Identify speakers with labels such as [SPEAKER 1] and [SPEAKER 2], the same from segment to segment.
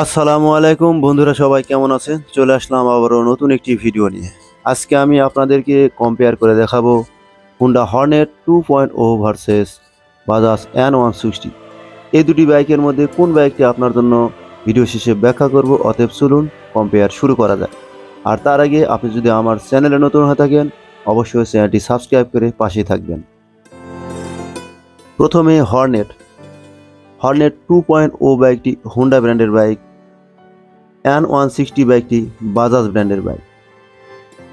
[SPEAKER 1] আসসালামু আলাইকুম বন্ধুরা, সবাই কেমন আছেন? চলে আসলাম আবারও নতুন একটি ভিডিও নিয়ে। আজকে আমি আপনাদেরকে কম্পেয়ার করে দেখাবো Honda Hornet 2.0 versus Bajaj N160। এই দুটি বাইকের মধ্যে কোন বাইকটি আপনার জন্য ভিডিও শেষে ব্যাখ্যা করব। অতএব চলুন কম্পেয়ার শুরু করা যায়। আর তার আগে আপনি যদি আমার চ্যানেলে নতুন হয়ে থাকেন অবশ্যই চ্যানেলটি সাবস্ক্রাইব করে পাশেই থাকবেন। প্রথমে হর্নেট 2.0 বাইকটি হুন্ডা ব্র্যান্ডের বাইক, N160 বাইকটি বাজাজ ব্র্যান্ডের বাইক।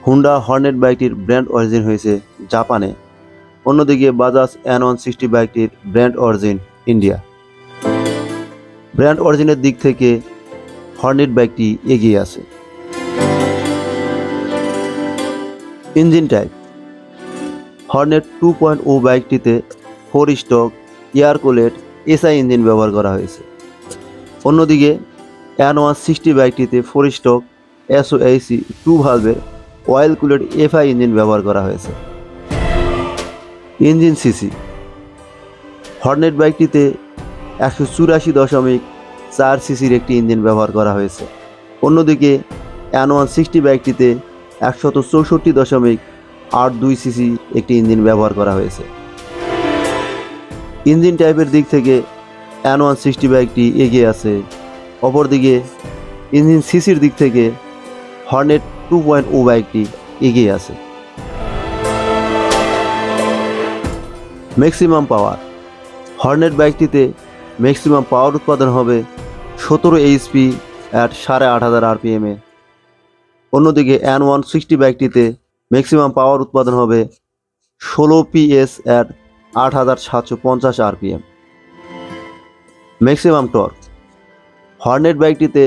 [SPEAKER 1] হুন্ডা হর্নেট বাইকটির ব্র্যান্ড অরিজিন হয়েছে জাপানে, অন্যদিকে বাজাজ N160 বাইকটির ব্র্যান্ড অরিজিন ইন্ডিয়া। ব্র্যান্ড অরিজিনের দিক থেকে হর্নেট বাইকটি এগিয়ে আছে। ইঞ্জিন টাইপ হর্নেট 2.0 বাইকটিতে 4 stroke air cooled SI engine ব্যবহার করা হয়েছে, অন্যদিকে N160 বাইকটিতে 4 স্ট্রোক SOHC 2 ভালভের অয়েল কুলেড FI ইঞ্জিন ব্যবহার করা হয়েছে। ইঞ্জিন সিসি হর্নেট বাইকটিতে 184.4 সিসির একটি ইঞ্জিন ব্যবহার করা হয়েছে, অন্যদিকে N160 বাইকটিতে 164.82 সিসি একটি ইঞ্জিন ব্যবহার করা হয়েছে। ইঞ্জিন টাইপের দিক থেকে N160 বাইকটি এগিয়ে আছে, অপরদিকে ইঞ্জিন সিসির দিক থেকে হর্নেট 2.0 বাইকটি এগিয়ে আছে। ম্যাক্সিমাম পাওয়ার হর্নেট বাইকটিতে ম্যাক্সিমাম পাওয়ার উৎপাদন হবে 17 HP অ্যাট 8500 RPM এ, অন্যদিকে N160 বাইকটিতে ম্যাক্সিমাম পাওয়ার উৎপাদন হবে 16 PS at 8750 RPM। Maximum torque Hornet বাইকটিতে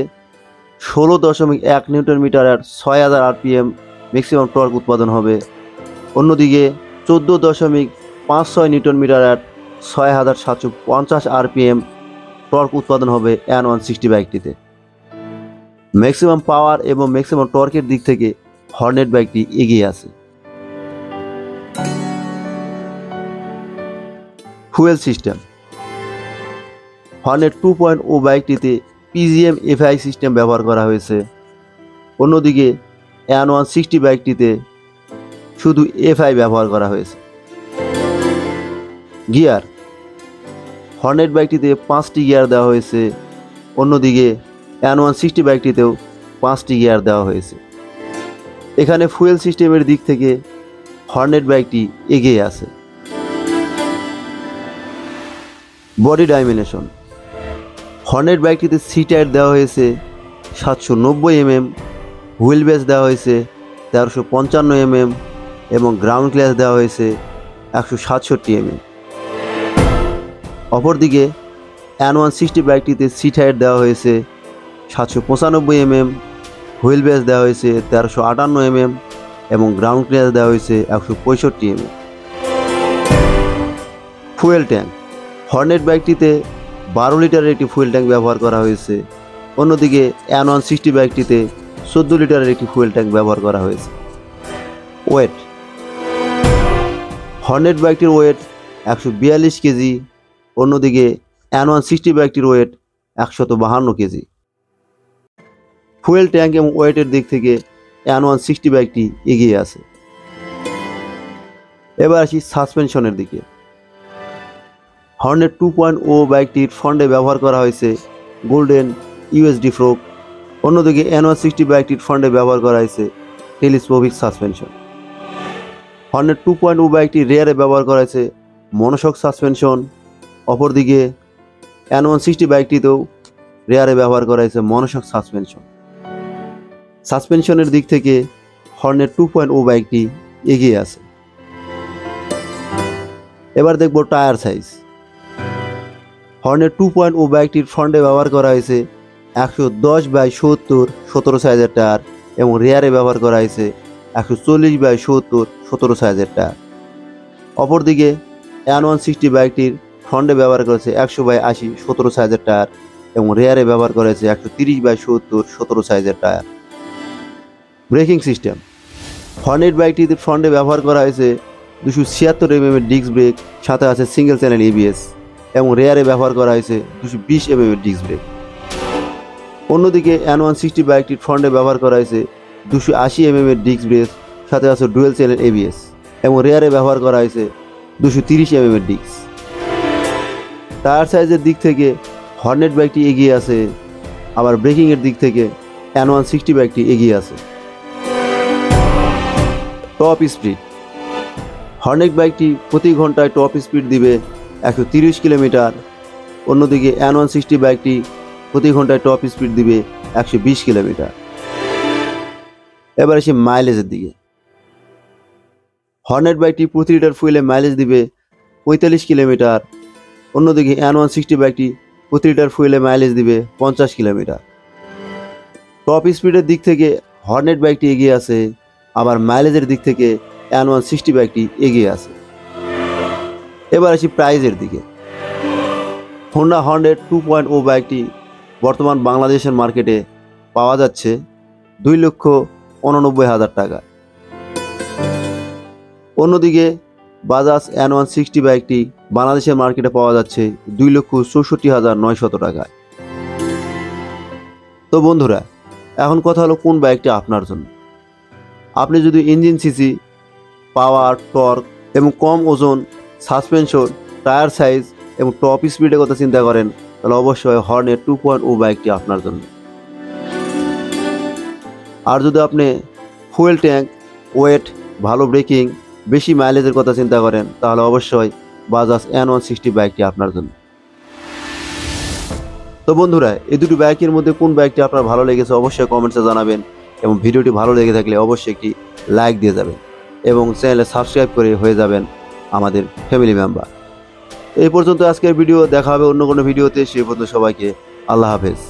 [SPEAKER 1] 16.1 newton metre at 6000 RPM maximum torque উৎপাদন হবে, অন্যদিকে 14.56 newton metre at 6750 RPM torque উৎপাদন হবে N160 বাইকটিতে। ম্যাক্সিমাম পাওয়ার এবং ম্যাক্সিমাম টর্কের দিক থেকে হর্নেট বাইকটি এগিয়ে আছে। Fuel system Hornet 2.0 বাইকটিতে PGM FI system ব্যবহার করা হয়েছে, অন্যদিকে N160 বাইকটিতে শুধু FI ব্যবহার করা হয়েছে। গিয়ার হর্নেট বাইকটিতে 5টি গিয়ার দেওয়া হয়েছে, অন্যদিকে N160 বাইকটিতেও 5টি গিয়ার দেওয়া হয়েছে। এখানে ফুয়েল সিস্টেমের দিক থেকে হর্নেট বাইকটি এগিয়ে আছে। বডি ডাইমেনশন হর্নেট বাইকটিতে সিট হাইট দেওয়া হয়েছে 790 mm, হুইল বেস দেওয়া হয়েছে 1355 mm এবং গ্রাউন্ড ক্লিয়ার দেওয়া হয়েছে 167 mm। অপরদিকে N160 বাইকটিতে সিট হাইট দেওয়া হয়েছে 795 mm, হুইল বেস দেওয়া হয়েছে 1358 mm এবং গ্রাউন্ড ক্লিয়ার দেওয়া হয়েছে 165 mm। ফুয়েল ট্যাঙ্ক হর্নেট বাইকটিতে 12 লিটারের একটি ফুয়েল ট্যাঙ্ক ব্যবহার করা হয়েছে, অন্যদিকে N160 বাইকটিতে 14 লিটারের একটি ফুয়েল ট্যাঙ্ক ব্যবহার করা হয়েছে। ওয়েট হর্নেট বাইকটির ওয়েট 142 কেজি, অন্যদিকে N160 বাইকটির ওয়েট 152 কেজি। ফুয়েল ট্যাঙ্ক এবং ওয়েটের দিক থেকে N160 বাইকটি এগিয়ে আছে। এবার আসি সাসপেনশনের দিকে। হর্নেট 2.0 বাইকটির ফ্রন্টে ব্যবহার করা হয়েছে গোল্ডেন USD ফোর্ক, অন্যদিকে N160 বাইকটির ফ্রন্টে ব্যবহার করা হয়েছে টেলিস্কোপিক সাসপেনশন। হর্নেট 2.0 বাইকটির রেয়ারে ব্যবহার করা হয়েছে মনোশক সাসপেনশন, অপরদিকে N160 বাইকটিতেও রেয়ারে ব্যবহার করা হয়েছে মনোশক সাসপেনশন। সাসপেনশনের দিক থেকে হর্নেট 2.0 বাইকটি এগিয়ে আছে। এবার দেখব টায়ার সাইজ। হর্নেট 2.0 বাইকটির ফ্রন্টে ব্যবহার করা হয়েছে 110/70 17 সাইজের টায়ার এবং রেয়ারে ব্যবহার করা হয়েছে 140/70 17 সাইজের টায়ার। অপরদিকে N160 বাইকটির ফ্রন্টে ব্যবহার করেছে 100/80 17 সাইজের টায়ার এবং রেয়ারে ব্যবহার করেছে 130/70 17 সাইজের টায়ার। ব্রেকিং সিস্টেম হর্নেট বাইকটিতে ফ্রন্টে ব্যবহার করা হয়েছে 276 mm ডিস্ক ব্রেক, সাথে আছে সিঙ্গেল চ্যানেল ABS এবং রেয়ারে ব্যবহার করা হয়েছে 220 mm ডিস্ক ব্রেক। অন্যদিকে N160 বাইকটির ফ্রন্টে ব্যবহার করা হয়েছে 280 mm এর ডিস্ক ব্রেক, সাথে আছে ডুয়েল চ্যানেল ABS, এবং রেয়ারে ব্যবহার করা হয়েছে 230 mm এর ডিস্ক। টায়ার সাইজের দিক থেকে হর্নেট বাইকটি এগিয়ে আছে, আবার ব্রেকিংয়ের দিক থেকে N160 বাইকটি এগিয়ে আছে। টপ স্পিড, হর্নেট বাইকটি প্রতি ঘন্টায় টপ স্পিড দিবে 130 কিলোমিটার, অন্যদিকে N160 বাইকটি প্রতি ঘন্টায় টপ স্পিড দিবে 120 কিলোমিটার। এবার আসি মাইলেজের দিকে। হর্নেট বাইকটি প্রতি লিটার ফুয়েলে মাইলেজ দিবে 45 কিলোমিটার, অন্যদিকে N160 বাইকটি প্রতি লিটার ফুয়েলে মাইলেজ দিবে 50 কিলোমিটার। টপ স্পিডের দিক থেকে হর্নেট বাইকটি এগিয়ে আছে, আবার মাইলেজের দিক থেকে N160 বাইকটি এগিয়ে আছে। এবার আসি প্রাইজের দিকে। হোন্ডা হর্নেট 2.0 বাইকটি বর্তমান বাংলাদেশের মার্কেটে পাওয়া যাচ্ছে 2,89,000 টাকা। অন্যদিকে বাজাজ N160 বাইকটি বাংলাদেশের মার্কেটে পাওয়া যাচ্ছে 2,64,900 টাকায়। তো বন্ধুরা, এখন কথা হলো কোন বাইকটি আপনার জন্য। আপনি যদি ইঞ্জিন সিসি, পাওয়ার, টর্ক এবং কম ওজন, সাসপেনশন, টায়ার সাইজ এবং টপ স্পিডের কথা চিন্তা করেন, তাহলে অবশ্যই হর্নেট 2.0 বাইকটি আপনার জন্য। আর যদি আপনি ফুয়েল ট্যাঙ্ক, ওয়েট, ভালো ব্রেকিং, বেশি মাইলেজের কথা চিন্তা করেন, তাহলে অবশ্যই বাজাজ N160 বাইকটি আপনার জন্য। তো বন্ধুরা, এই দুটি বাইকের মধ্যে কোন বাইকটি আপনার ভালো লেগেছে অবশ্যই কমেন্টসে জানাবেন, এবং ভিডিওটি ভালো লেগে থাকলে অবশ্যই একটি লাইক দিয়ে যাবেন এবং চ্যানেলে সাবস্ক্রাইব করে হয়ে যাবেন আমাদের ফ্যামিলি মেম্বার। এই পর্যন্ত আজকের ভিডিও, দেখা হবে অন্য কোনো ভিডিওতে। সে পর্যন্ত সবাইকে আল্লাহ হাফেজ।